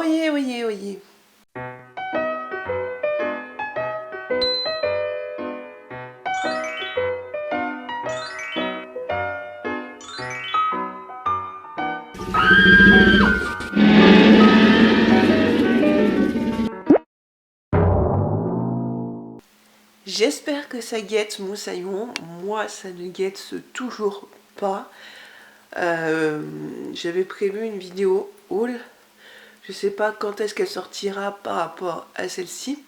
Oyez, oyez, oyez. J'espère que ça guette moussaillon. Moi, ça ne guette toujours pas. J'avais prévu une vidéo haul. Je sais pas quand est-ce qu'elle sortira par rapport à celle-ci.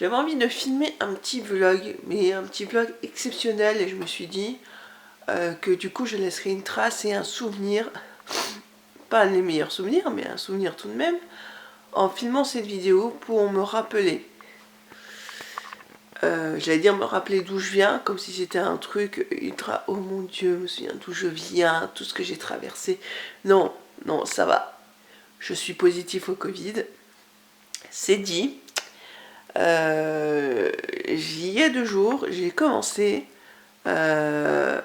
J'avais envie de filmer un petit vlog, mais un petit vlog exceptionnel, et je me suis dit que du coup je laisserai une trace et un souvenir, pas les meilleurs souvenirs, mais un souvenir tout de même, en filmant cette vidéo pour me rappeler. J'allais dire me rappeler d'où je viens, comme si c'était un truc ultra, oh mon Dieu, je me souviens d'où je viens, tout ce que j'ai traversé. Non, non, ça va. Je suis positif au Covid. C'est dit. Il y a 2 jours, j'ai commencé à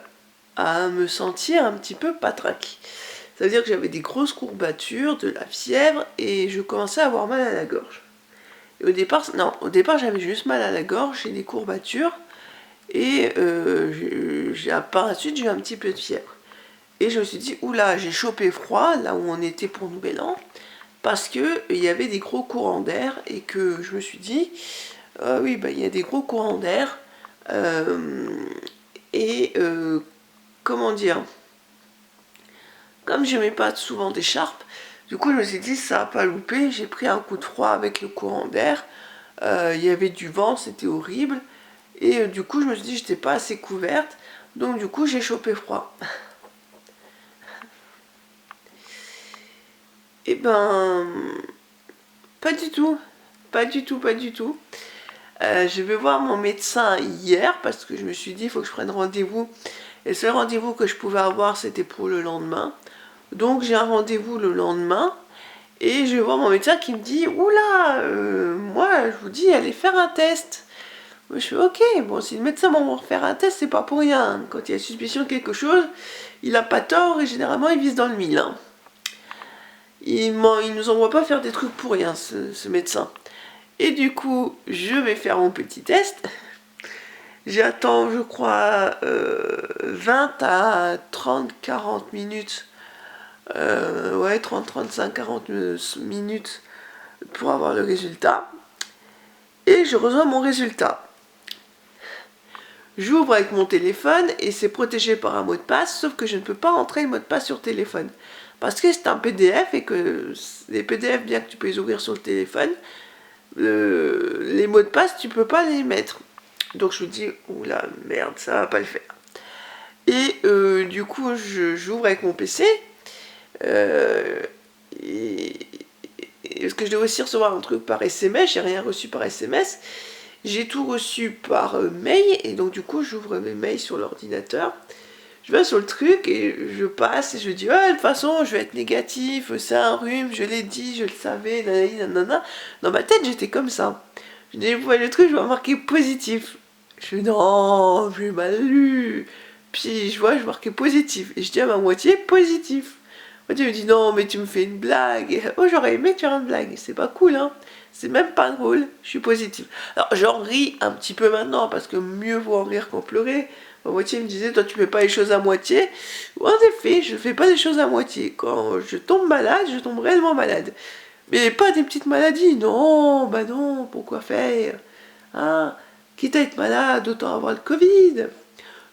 me sentir un petit peu patraque. Ça veut dire que j'avais des grosses courbatures, de la fièvre, et je commençais à avoir mal à la gorge. Et au départ, non, au départ j'avais juste mal à la gorge et des courbatures, et par la suite j'ai eu un petit peu de fièvre. Et je me suis dit, oula, j'ai chopé froid, là où on était pour Nouvel An, parce qu'il y avait des gros courants d'air, et que je me suis dit, oui, bah, il y a des gros courants d'air, comment dire, comme je mets pas souvent d'écharpe, du coup je me suis dit ça va pas louper, j'ai pris un coup de froid avec le courant d'air, il y avait du vent, c'était horrible, et du coup je me suis dit j'étais pas assez couverte, donc du coup j'ai chopé froid. Et ben, pas du tout, pas du tout, pas du tout. Je vais voir mon médecin hier parce que je me suis dit il faut que je prenne rendez-vous. Et le seul rendez-vous que je pouvais avoir c'était pour le lendemain. Donc j'ai un rendez-vous le lendemain et je vais voir mon médecin qui me dit oula, moi je vous dis allez faire un test. Moi, je fais ok, bon si le médecin m'a refaire un test c'est pas pour rien. Quand il y a suspicion de quelque chose, il a pas tort et généralement il vise dans le mille. Hein. Il nous envoie pas faire des trucs pour rien ce médecin. Et du coup je vais faire mon petit test. J'attends je crois 20 à 30-40 minutes. Ouais, 30, 35, 40 minutes pour avoir le résultat. Et je reçois mon résultat. J'ouvre avec mon téléphone et c'est protégé par un mot de passe, sauf que je ne peux pas entrer le mot de passe sur téléphone. Parce que c'est un PDF et que les PDF, bien que tu peux les ouvrir sur le téléphone, les mots de passe, tu peux pas les mettre. Donc je me dis, oula, merde, ça va pas le faire. Et du coup, j'ouvre avec mon PC. Parce que je devais aussi recevoir un truc par SMS, j'ai rien reçu par SMS, j'ai tout reçu par mail, et donc du coup j'ouvre mes mails sur l'ordinateur, je vais sur le truc et je passe et je dis ouais, de toute façon je vais être négatif, c'est un rhume, je l'ai dit, je le savais, nanana. Dans ma tête j'étais comme ça. Je dis vous voyez le truc, je vois marqué positif. Je dis non, j'ai mal lu. Puis je vois, je marquais positif et je dis à ma moitié positif. Tu me dis non mais tu me fais une blague. Oh j'aurais aimé te faire une blague, c'est pas cool hein. C'est même pas drôle, je suis positive. Alors j'en ris un petit peu maintenant parce que mieux vaut en rire qu'en pleurer. Ma moitié me disait toi tu fais pas les choses à moitié. En effet je fais pas les choses à moitié. Quand je tombe malade, je tombe réellement malade. Mais pas des petites maladies, non, bah non, pourquoi faire hein. Quitte à être malade, autant avoir le Covid.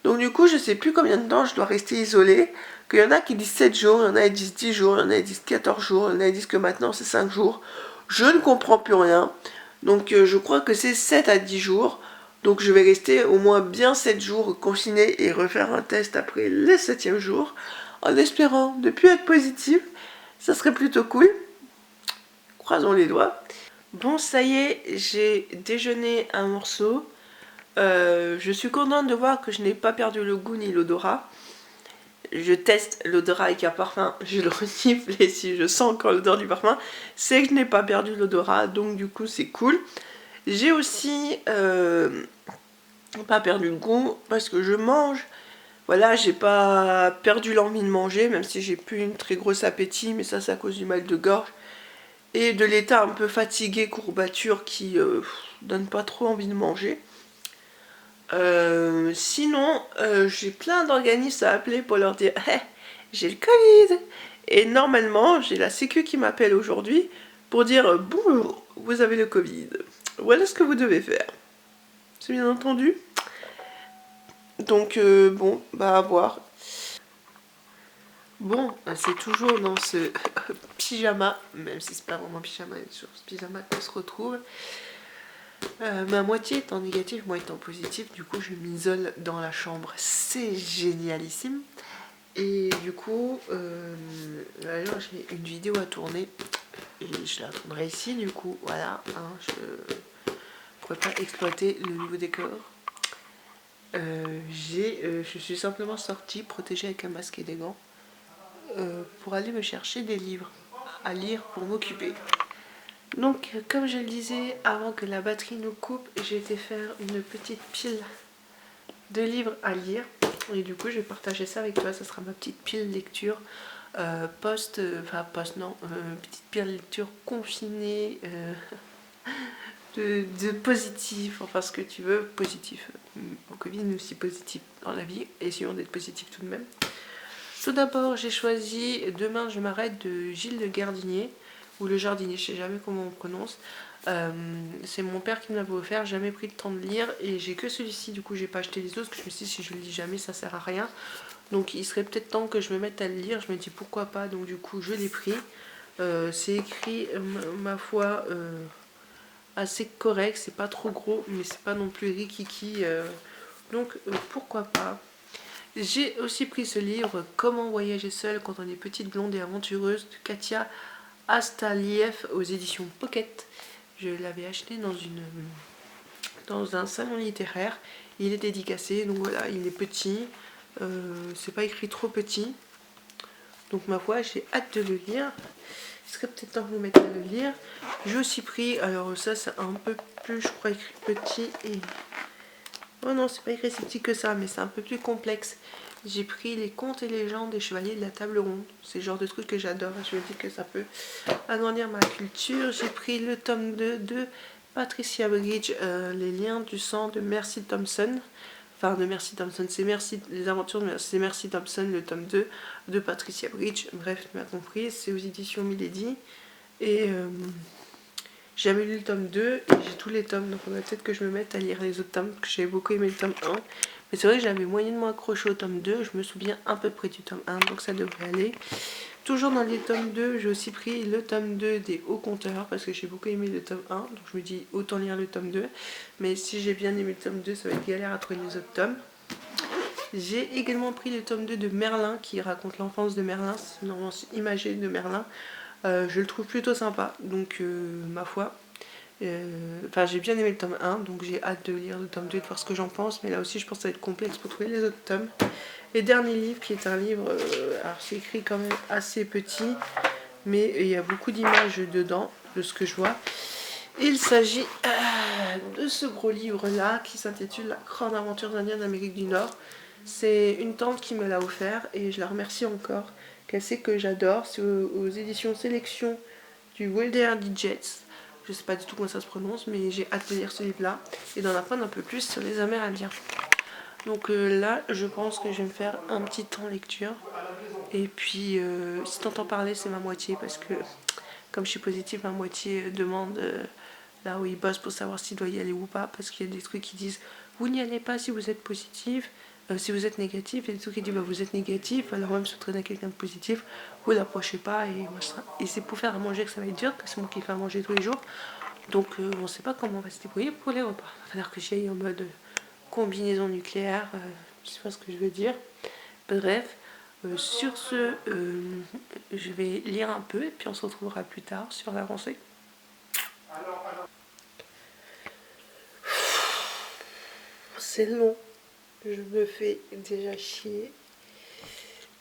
Donc du coup, je sais plus combien de temps je dois rester isolée. Qu'il y en a qui disent 7 jours, il y en a qui disent 10 jours, il y en a qui disent 14 jours, il y en a qui disent que maintenant c'est 5 jours. Je ne comprends plus rien. Donc je crois que c'est 7 à 10 jours. Donc je vais rester au moins bien 7 jours confiné et refaire un test après le 7e jour. En espérant ne plus être positif. Ça serait plutôt cool. Croisons les doigts. Bon, ça y est, j'ai déjeuné un morceau. Je suis contente de voir que je n'ai pas perdu le goût ni l'odorat. Je teste l'odorat avec un parfum, je le renifle et si je sens encore l'odeur du parfum, c'est que je n'ai pas perdu l'odorat, donc du coup c'est cool. J'ai aussi pas perdu le goût parce que je mange. Voilà, j'ai pas perdu l'envie de manger, même si j'ai plus une très grosse appétit, mais ça c'est à cause du mal de gorge. et de l'état un peu fatigué, courbature qui donne pas trop envie de manger. Sinon, j'ai plein d'organismes à appeler pour leur dire hey, j'ai le Covid. Et normalement, j'ai la Sécu qui m'appelle aujourd'hui pour dire bonjour, vous avez le Covid. Voilà ce que vous devez faire. C'est bien entendu. Donc bon, bah à voir. Bon, c'est toujours dans ce pyjama, même si c'est pas vraiment pyjama, c'est sur ce pyjama qu'on se retrouve. Ma moitié étant négative, moi étant positive, du coup je m'isole dans la chambre, c'est génialissime. Et du coup, alors j'ai une vidéo à tourner et je la tournerai ici du coup, voilà, hein, je pourrais pas exploiter le nouveau décor. Je suis simplement sortie, protégée avec un masque et des gants, pour aller me chercher des livres à lire pour m'occuper. Donc, comme je le disais, avant que la batterie nous coupe, j'ai été faire une petite pile de livres à lire. Et du coup, je vais partager ça avec toi. Ça sera ma petite pile lecture petite pile lecture confinée, de positif, enfin ce que tu veux, positif. Au Covid, mais aussi positif dans la vie. Essayons d'être positif tout de même. Tout d'abord, j'ai choisi Demain je m'arrête de Gilles Le Gardinier, ou Le Jardinier, je sais jamais comment on prononce. C'est mon père qui me l'avait offert, j'ai jamais pris le temps de lire et j'ai que celui-ci, du coup j'ai pas acheté les autres parce que je me suis dit si je le lis jamais ça sert à rien. Donc il serait peut-être temps que je me mette à le lire, je me dis pourquoi pas, donc du coup je l'ai pris. C'est écrit, ma foi, assez correct, c'est pas trop gros mais c'est pas non plus rikiki, donc pourquoi pas. J'ai aussi pris ce livre Comment voyager seule quand on est petite, blonde et aventureuse de Katia Astaliev aux éditions Pocket. Je l'avais acheté dans un salon littéraire. Il est dédicacé, donc voilà, il est petit. C'est pas écrit trop petit. Donc ma foi, j'ai hâte de le lire. Il serait peut-être temps de vous mettre à le lire. J'ai aussi pris, alors ça c'est un peu plus, je crois, écrit petit et... Oh non, c'est pas écrit si petit que ça, mais c'est un peu plus complexe. J'ai pris les contes et légendes des chevaliers de la table ronde. C'est le genre de truc que j'adore. Je me dis que ça peut agrandir ma culture. J'ai pris le tome 2 de Patricia Bridge, Les liens du sang de Mercy Thompson. Enfin, de Mercy Thompson, c'est les aventures de Mercy Thompson, le tome 2 de Patricia Bridge. Bref, tu m'as compris, c'est aux éditions Milady. Et j'ai jamais lu le tome 2 et j'ai tous les tomes, donc on va peut-être que je me mette à lire les autres tomes, parce que j'avais beaucoup aimé le tome 1. Mais c'est vrai que j'avais moyennement accroché au tome 2, je me souviens à peu près du tome 1, donc ça devrait aller. Toujours dans les tomes 2, j'ai aussi pris le tome 2 des Hauts Compteurs, parce que j'ai beaucoup aimé le tome 1, donc je me dis autant lire le tome 2. Mais si j'ai bien aimé le tome 2, ça va être galère à trouver les autres tomes. J'ai également pris le tome 2 de Merlin, qui raconte l'enfance de Merlin, c'est une romance imagée de Merlin. Je le trouve plutôt sympa, donc ma foi. Enfin, j'ai bien aimé le tome 1, donc j'ai hâte de lire le tome 2 et de voir ce que j'en pense, mais là aussi je pense que ça va être complexe pour trouver les autres tomes. Et dernier livre qui est un livre, alors c'est écrit quand même assez petit, mais il y a beaucoup d'images dedans, de ce que je vois. Il s'agit de ce gros livre là qui s'intitule La grande aventure indienne d'Amérique du Nord. C'est une tante qui me l'a offert et je la remercie encore, qu'elle sait que j'adore. C'est aux éditions Sélection du Wilder Digits. Je sais pas du tout comment ça se prononce, mais j'ai hâte de lire ce livre-là et d'en apprendre un peu plus sur les Amérindiens. Donc là, je pense que je vais me faire un petit temps lecture. Et puis, si t'entends parler, c'est ma moitié, parce que comme je suis positive, ma moitié demande là où il bosse pour savoir s'il doit y aller ou pas, parce qu'il y a des trucs qui disent vous n'y allez pas si vous êtes positif. Si vous êtes négatif, il y a des trucs qui disent bah, vous êtes négatif, alors même si vous traînez quelqu'un de positif, vous l'approchez pas et c'est pour faire à manger que ça va être dur, parce que c'est moi qui fais à manger tous les jours. Donc on sait pas comment on va se débrouiller pour les repas. Il va falloir que j'y aille en mode combinaison nucléaire, je sais pas ce que je veux dire. Bref, sur ce, je vais lire un peu et puis on se retrouvera plus tard sur l'avancée. C'est long, je me fais déjà chier,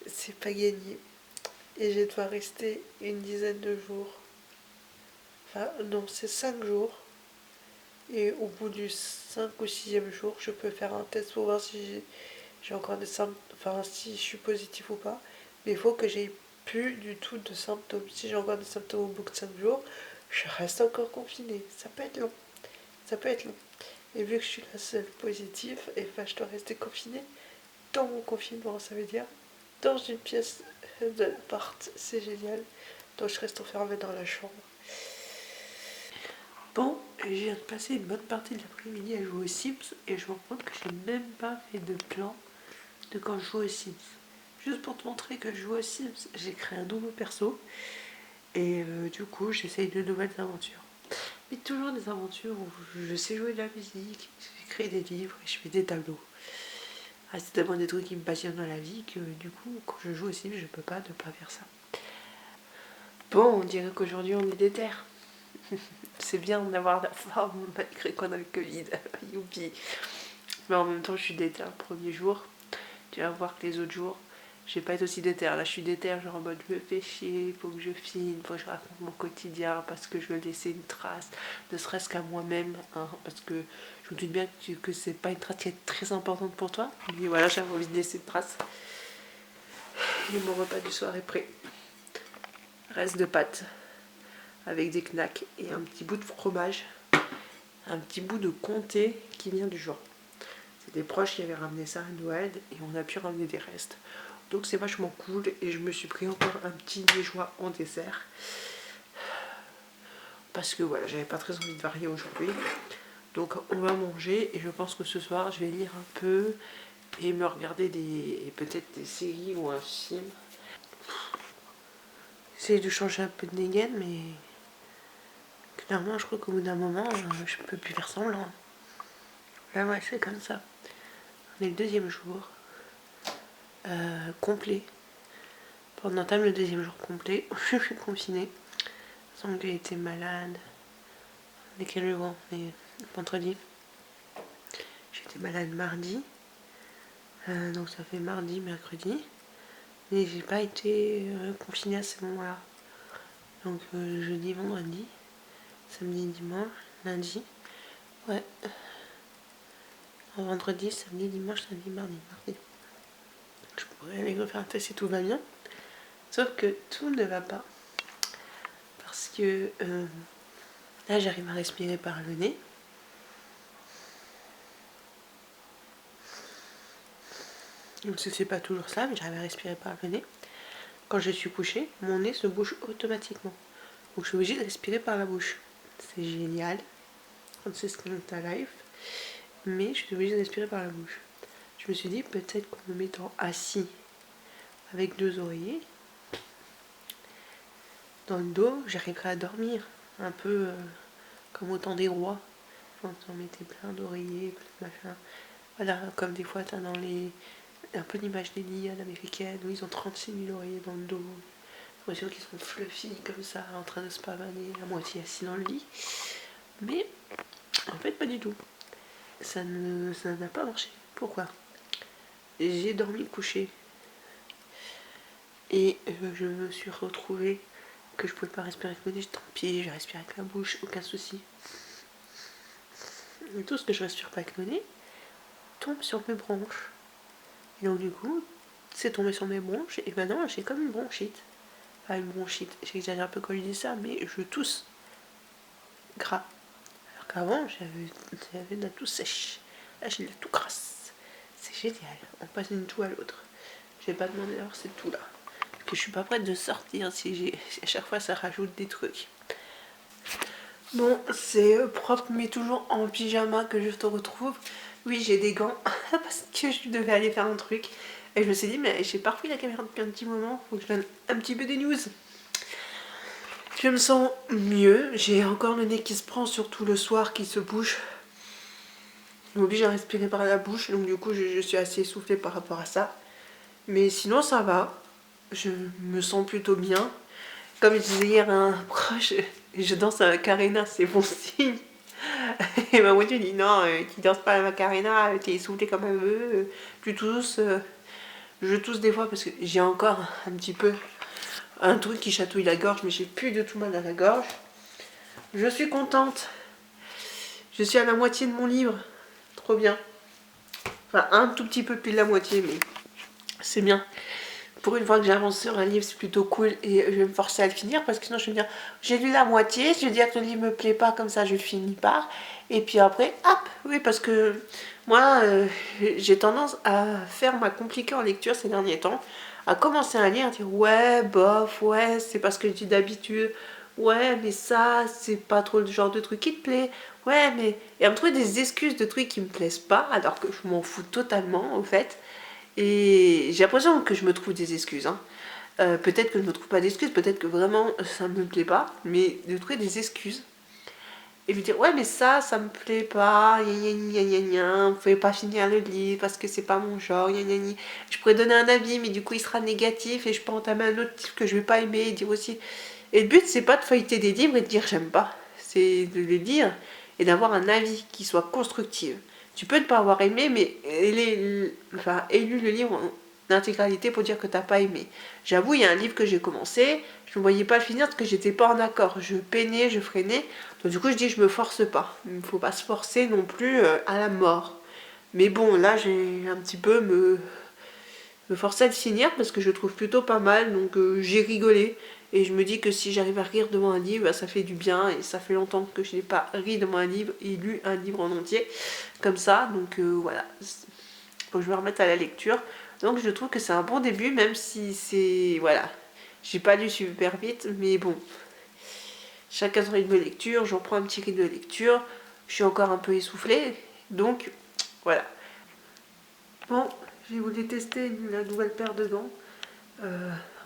c'est pas gagné. Et je vais devoir rester une dizaine de jours. Enfin, non, c'est 5 jours. Et au bout du 5 ou 6e jour, je peux faire un test pour voir si j'ai encore des symptômes, enfin si je suis positif ou pas. Mais il faut que j'aie plus du tout de symptômes. Si j'ai encore des symptômes au bout de 5 jours, je reste encore confinée. Ça peut être long. Ça peut être long. Et vu que je suis la seule positive, et ben, je dois rester confinée dans mon confinement. Ça veut dire dans une pièce de l'appart. C'est génial. Donc je reste enfermée dans la chambre. Bon, je viens de passer une bonne partie de l'après-midi à jouer aux Sims et je me rends compte que j'ai même pas fait de plan de quand je joue aux Sims. Juste pour te montrer que je joue aux Sims, j'ai créé un nouveau perso et du coup j'essaye de nouvelles aventures. Mais toujours des aventures où je sais jouer de la musique, j'écris des livres et je fais des tableaux. Ah, c'est tellement des trucs qui me passionnent dans la vie que du coup quand je joue aux Sims je peux pas ne pas faire ça. Bon, on dirait qu'aujourd'hui on est déter. C'est bien d'avoir la forme malgré qu'on a le Covid. Youpi. Mais en même temps, je suis déter le premier jour. Tu vas voir que les autres jours, je vais pas être aussi déter. Là, je suis déter, genre en mode je me fais chier, faut que je filme, faut que je raconte mon quotidien parce que je veux laisser une trace, ne serait-ce qu'à moi-même. Hein, parce que je me doute bien que c'est pas une trace qui est très importante pour toi. Mais voilà, j'avais envie de laisser une trace. Et mon repas du soir est prêt. Reste de pâtes avec des knacks et un petit bout de fromage, un petit bout de comté qui vient du jour. C'est des proches qui avaient ramené ça à Noël et on a pu ramener des restes. Donc c'est vachement cool et je me suis pris encore un petit liégeois en dessert. Parce que voilà, j'avais pas très envie de varier aujourd'hui. Donc on va manger et je pense que ce soir je vais lire un peu et me regarder peut-être des séries ou un film. J'essaie de changer un peu de dégaine mais clairement je crois qu'au bout d'un moment je peux plus faire semblant. Là ouais c'est comme ça. On est le deuxième jour complet. On entame le deuxième jour complet. Je suis confinée. Sans que j'ai été malade. On est quel jour? On est vendredi. J'étais malade mardi. Donc ça fait mardi, mercredi. Mais j'ai pas été confinée à ce moment-là. Donc jeudi, vendredi, samedi, dimanche, lundi. Ouais. Vendredi, samedi, dimanche, lundi, mardi. Je pourrais aller refaire un test et tout va bien. Sauf que tout ne va pas. Parce que là, j'arrive à respirer par le nez. Donc c'est pas toujours ça, mais j'arrive à respirer par le nez. Quand je suis couchée, mon nez se bouche automatiquement. Donc je suis obligée de respirer par la bouche. C'est génial. Consistent life. Mais je suis obligée de respirer par la bouche. Je me suis dit peut-être qu'en me mettant assis avec 2 oreillers dans le dos, j'arriverai à dormir. Un peu comme au temps des rois. Quand on mettait plein d'oreillers, plein de machin. Voilà, comme des fois t'as dans les... un peu l'image des lits à l'américaine où ils ont 36 000 oreillers dans le dos. J'ai l'impression qu'ils sont fluffy comme ça, en train de se pavaner, à moitié assis dans le lit. Mais en fait, pas du tout. Ça n'a pas marché. Pourquoi? J'ai dormi couché. Et je me suis retrouvée que je pouvais pas respirer avec le nez. Tant pis, je respire avec la bouche, aucun souci. Et tout ce que je respire pas avec le nez tombe sur mes bronches. Et donc du coup, c'est tombé sur mes bronches et maintenant j'ai comme une bronchite. Enfin une bronchite, j'exagère un peu quand je dis ça, mais je tousse gras. Alors qu'avant j'avais de la toux sèche. Là j'ai de la toux grasse. C'est génial, on passe d'une toux à l'autre. Je vais pas demander d'avoir cette toux là. Parce que je suis pas prête de sortir si à chaque fois ça rajoute des trucs. Bon, c'est propre mais toujours en pyjama que je te retrouve. Oui, j'ai des gants parce que je devais aller faire un truc. Et je me suis dit, mais j'ai pas repris la caméra depuis un petit moment, faut que je donne un petit peu des news. Je me sens mieux, j'ai encore le nez qui se prend, surtout le soir qui se bouge. Je m'oblige à respirer par la bouche, donc du coup je suis assez essoufflée par rapport à ça. Mais sinon ça va, je me sens plutôt bien. Comme je disais hier à un proche, je danse à la Macarena, c'est bon signe. Et ma moitié dit non, tu danses pas à la Macarena, t'es essoufflée comme un veut, tu tousses. Je tousse des fois parce que j'ai encore un petit peu un truc qui chatouille la gorge, mais j'ai plus de tout mal à la gorge. Je suis contente. Je suis à la moitié de mon livre. Trop bien. Enfin, un tout petit peu plus de la moitié, mais c'est bien. pour une fois que j'avance sur un livre, c'est plutôt cool et je vais me forcer à le finir parce que sinon je vais me dire j'ai lu la moitié, je vais dire que le livre me plaît pas, comme ça je le finis pas. Et puis après, hop, oui, parce que moi j'ai tendance à faire ma compliquée en lecture ces derniers temps, à commencer un livre, à dire ouais, bof, ouais, c'est parce que je dis d'habitude, ouais, mais ça, c'est pas trop le genre de truc qui te plaît, ouais, mais. Et à me trouver des excuses de trucs qui me plaisent pas, alors que je m'en fous totalement, en fait. Et j'ai l'impression que je me trouve des excuses. Hein. Peut-être que je me trouve pas d'excuses, peut-être que vraiment ça me plaît pas, mais de trouver des excuses. Et me dire ouais mais ça me plaît pas, vous pouvez pas finir le livre parce que c'est pas mon genre, je pourrais donner un avis mais du coup il sera négatif et je peux entamer un autre livre que je vais pas aimer et dire aussi. Et le but c'est pas de feuilleter des livres et de dire j'aime pas, c'est de les lire et d'avoir un avis qui soit constructif. Tu peux ne pas avoir aimé mais élu le livre en intégralité pour dire que t'as pas aimé. J'avoue il y a un livre que j'ai commencé, je ne voyais pas le finir parce que j'étais pas en accord, je peinais, je freinais. Donc du coup je dis je me force pas. Il ne faut pas se forcer non plus à la mort. Mais bon là j'ai un petit peu me forcer à le finir parce que je le trouve plutôt pas mal. Donc j'ai rigolé. Et je me dis que si j'arrive à rire devant un livre, bah, ça fait du bien. Et ça fait longtemps que je n'ai pas ri devant un livre et lu un livre en entier. Comme ça. Donc voilà. Faut que je me remette à la lecture. Donc je trouve que c'est un bon début même si c'est... Voilà. J'ai pas lu super vite. Mais bon. Chacun son rythme de lecture, j'en prends un petit rythme de lecture, je suis encore un peu essoufflée, donc voilà. Bon, j'ai voulu tester la nouvelle paire de gants.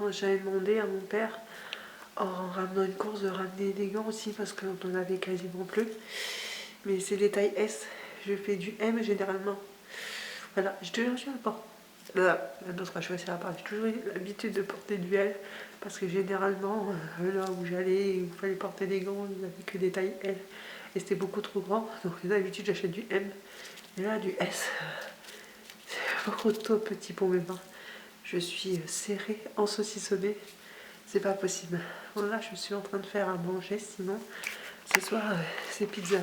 J'avais demandé à mon père, en ramenant une course, de ramener des gants aussi, parce qu'on n'en avait quasiment plus. Mais c'est des tailles S, je fais du M généralement. Voilà, j'ai toujours eu là, je choisir la part. J'ai toujours eu l'habitude de porter du L parce que généralement, là où j'allais, il fallait porter des gants, il n'y avait que des tailles L et c'était beaucoup trop grand. Donc d'habitude, j'achète du M. Et là, du S, c'est beaucoup trop petit pour mes mains. Je suis serrée, en saucissonnée. C'est pas possible. Bon, là, je suis en train de faire à manger. Sinon, ce soir, c'est pizza.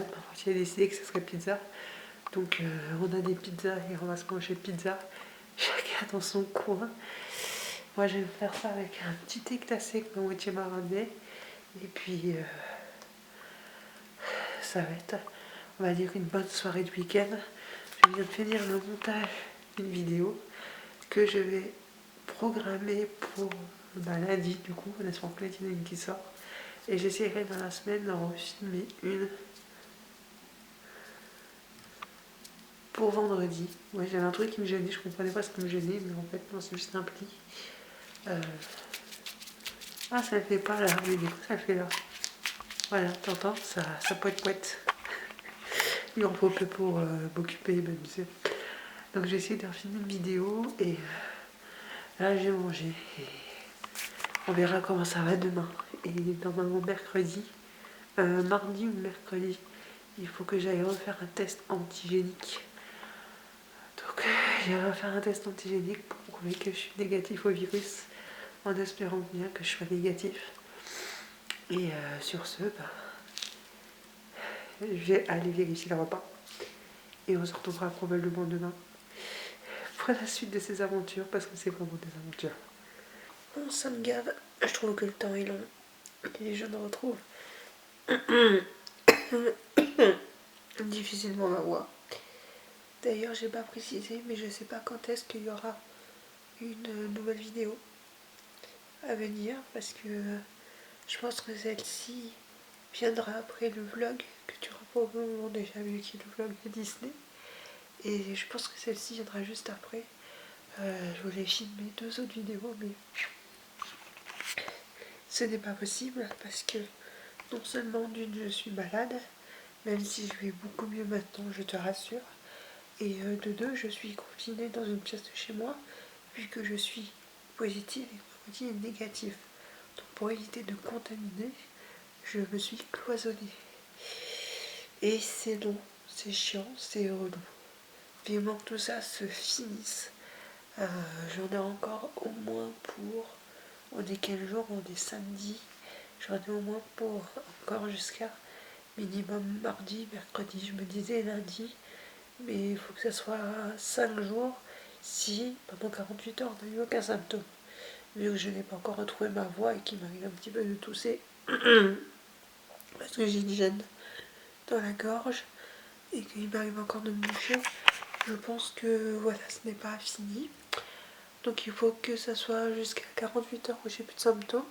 J'ai décidé que ce serait pizza. Donc, on a des pizzas et on va se manger pizza. Chacun dans son coin. Moi, je vais me faire ça avec un petit thé glacé que mon moitié m'a ramené. Et puis, ça va être, on va dire, une bonne soirée de week-end. Je viens de finir le montage d'une vidéo que je vais programmer pour lundi, du coup, en espérant que lundi qui sort. Et j'essaierai dans la semaine d'en filmer une pour vendredi. Ouais, j'avais un truc qui me gênait, je comprenais pas ce qui me gênait, mais en fait, non, c'est juste un pli. Ah, ça le fait pas là, mais du coup, ça le fait là. Voilà, t'entends, ça poète. Il en faut peu pour m'occuper, m'amuser. Donc, j'ai essayé de filmer une vidéo et là, j'ai mangé. Et on verra comment ça va demain. Et normalement, mercredi, mardi ou mercredi, il faut que j'aille refaire un test antigénique. Donc, j'irai refaire un test antigénique pour prouver que je suis négatif au virus, en espérant bien que je sois négatif. Et sur ce, je vais aller vérifier le repas. Et on se retrouvera probablement demain pour la suite de ces aventures, parce que c'est vraiment des aventures. Bon, ça me gave. Je trouve que le temps est long. Et je ne retrouve difficilement ma voix. D'ailleurs, j'ai pas précisé, mais je sais pas quand est-ce qu'il y aura une nouvelle vidéo à venir, parce que je pense que celle-ci viendra après le vlog que tu auras probablement déjà vu, qui est le vlog de Disney. Et je pense que celle-ci viendra juste après. Je voulais filmer 2 autres vidéos, mais ce n'est pas possible parce que non seulement d'une je suis malade, même si je vais beaucoup mieux maintenant, je te rassure, et de 2 je suis confinée dans une pièce de chez moi vu que je suis positive et mon petit est négatif. Donc pour éviter de contaminer, je me suis cloisonnée. Et c'est long, c'est chiant, c'est relou. Vivement que tout ça se finisse. J'en ai encore au moins pour... On est quel jour? On est samedi. J'en ai au moins pour encore jusqu'à minimum mardi, mercredi. Je me disais lundi, mais il faut que ça soit 5 jours si pendant 48 heures on n'a eu aucun symptôme. vu que je n'ai pas encore retrouvé ma voix et qu'il m'arrive un petit peu de tousser parce que j'ai une gêne dans la gorge et qu'il m'arrive encore de me moucher. Je pense que voilà, ce n'est pas fini. Donc il faut que ça soit jusqu'à 48 heures où j'ai plus de symptômes.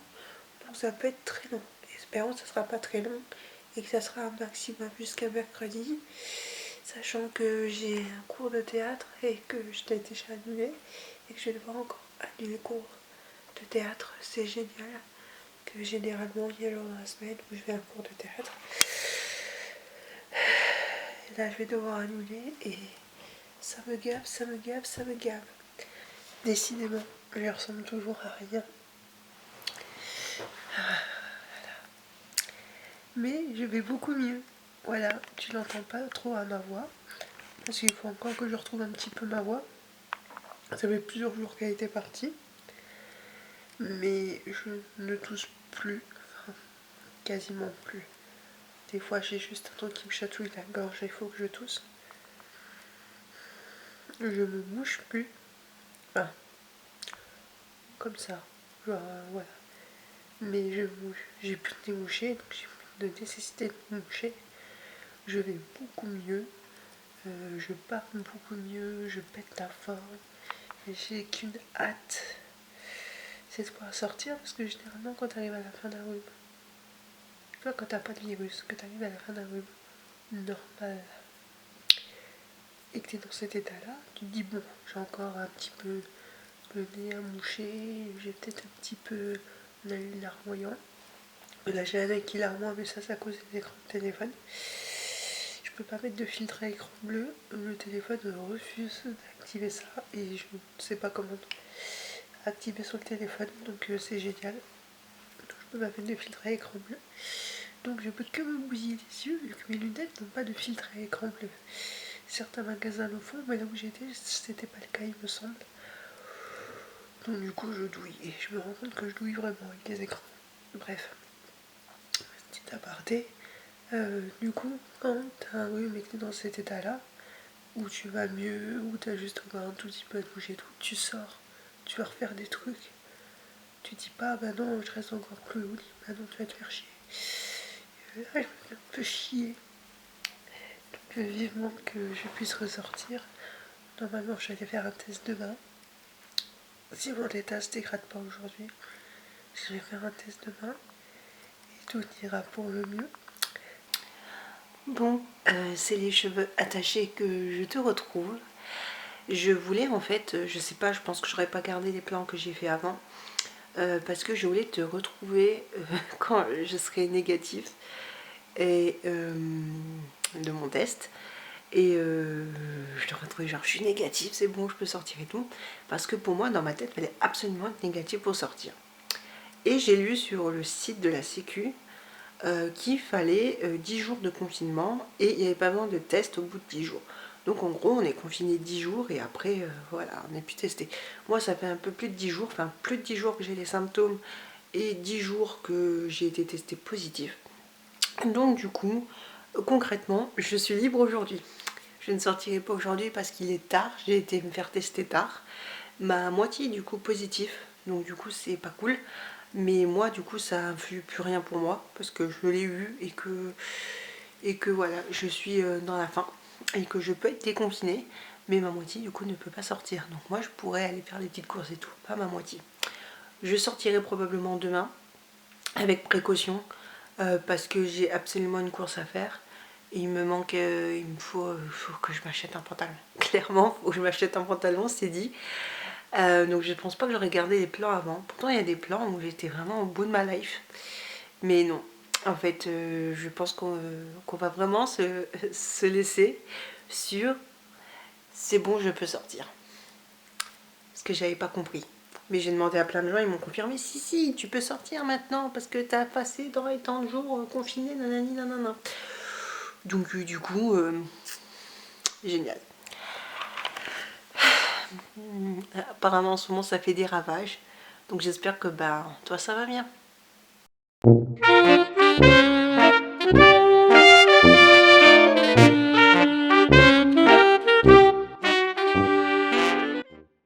Donc ça peut être très long. Espérons que ça sera pas très long et que ça sera un maximum jusqu'à mercredi. Sachant que j'ai un cours de théâtre et que je l'ai déjà annulé et que je vais devoir encore annuler le cours de théâtre. C'est génial que généralement il y a un jour dans la semaine où je vais à un cours de théâtre. Et là je vais devoir annuler et ça me gave, ça me gave, ça me gave. Décidément, je ressemble toujours à rien. Mais je vais beaucoup mieux. Voilà, tu n'entends pas trop à ma voix. Parce qu'il faut encore que je retrouve un petit peu ma voix. Ça fait plusieurs jours qu'elle était partie. Mais je ne tousse plus. Enfin, quasiment plus. Des fois j'ai juste un truc qui me chatouille la gorge et il faut que je tousse. Je me mouche plus. Enfin, comme ça. Genre, voilà. Mais je mouche. J'ai plus de moucher, donc j'ai plus de nécessité de moucher. Je vais beaucoup mieux. Je parle beaucoup mieux. Je pète la forme. J'ai qu'une hâte. C'est de pouvoir sortir parce que généralement quand tu arrives à la fin d'un rhume, tu vois, quand t'as pas de virus, que tu arrives à la fin d'un rhume normal et que tu es dans cet état-là, tu te dis bon, j'ai encore un petit peu le nez à moucher, j'ai peut-être un petit peu l'œil larmoyant. Là j'ai un œil qui larmoie, mais ça c'est à cause des écrans de téléphone. Je peux pas mettre de filtre à écran bleu, le téléphone refuse d'activer ça et je ne sais pas comment activer sur le téléphone, donc c'est génial. Donc je peux pas mettre de filtre à écran bleu. Donc je peux que me bousiller les yeux vu que mes lunettes n'ont pas de filtre à écran bleu. Certains magasins le font, mais là où j'étais, c'était pas le cas, il me semble. Donc du coup, je douille. Et je me rends compte que je douille vraiment avec les écrans. Bref, petit aparté. Du coup, quand t'as un rhume et que t'es dans cet état-là, où tu vas mieux, où t'as juste encore un tout petit peu à bouger tout, tu sors, tu vas refaire des trucs. Tu dis pas, bah non, je reste encore plus au lit, bah non, tu vas te faire chier. Je me fais un peu chier. Donc vivement que je puisse ressortir. Normalement, je vais aller faire un test demain. Si mon état se dégrade pas aujourd'hui, je vais faire un test demain et tout ira pour le mieux. Bon, c'est les cheveux attachés que je te retrouve. Je voulais en fait, je sais pas, je pense que j'aurais pas gardé les plans que j'ai fait avant. Parce que je voulais te retrouver quand je serai négative et, de mon test. Et je te retrouvais genre je suis négative, c'est bon, je peux sortir et tout. Parce que pour moi, dans ma tête, il fallait absolument être négative pour sortir. Et j'ai lu sur le site de la Sécu qu'il fallait 10 jours de confinement et il n'y avait pas besoin de test au bout de 10 jours. Donc en gros, on est confiné 10 jours et après, voilà, on n'est plus testé. Moi, ça fait un peu plus de 10 jours, enfin plus de 10 jours que j'ai les symptômes et 10 jours que j'ai été testé positif. Donc du coup, concrètement, je suis libre aujourd'hui. Je ne sortirai pas aujourd'hui parce qu'il est tard, j'ai été me faire tester tard. Ma moitié du coup positif, donc du coup c'est pas cool. Mais moi du coup ça influe plus rien pour moi parce que je l'ai eu et que voilà, je suis dans la fin et que je peux être déconfinée. Mais ma moitié du coup ne peut pas sortir. Donc moi je pourrais aller faire les petites courses et tout, pas ma moitié. Je sortirai probablement demain avec précaution parce que j'ai absolument une course à faire. Il me manque, il me faut que je m'achète un pantalon. Clairement, il faut que je m'achète un pantalon, c'est dit. Donc je ne pense pas que j'aurais gardé les plans avant. Pourtant il y a des plans où j'étais vraiment au bout de ma life. Mais non, en fait je pense qu'on va vraiment se laisser sur c'est bon, je peux sortir. Ce que j'avais pas compris. Mais j'ai demandé à plein de gens, ils m'ont confirmé si, tu peux sortir maintenant parce que t'as passé dans les temps de jours confinés, nanani nanana. Donc du coup, génial. Apparemment en ce moment ça fait des ravages. Donc j'espère que bah toi ça va bien.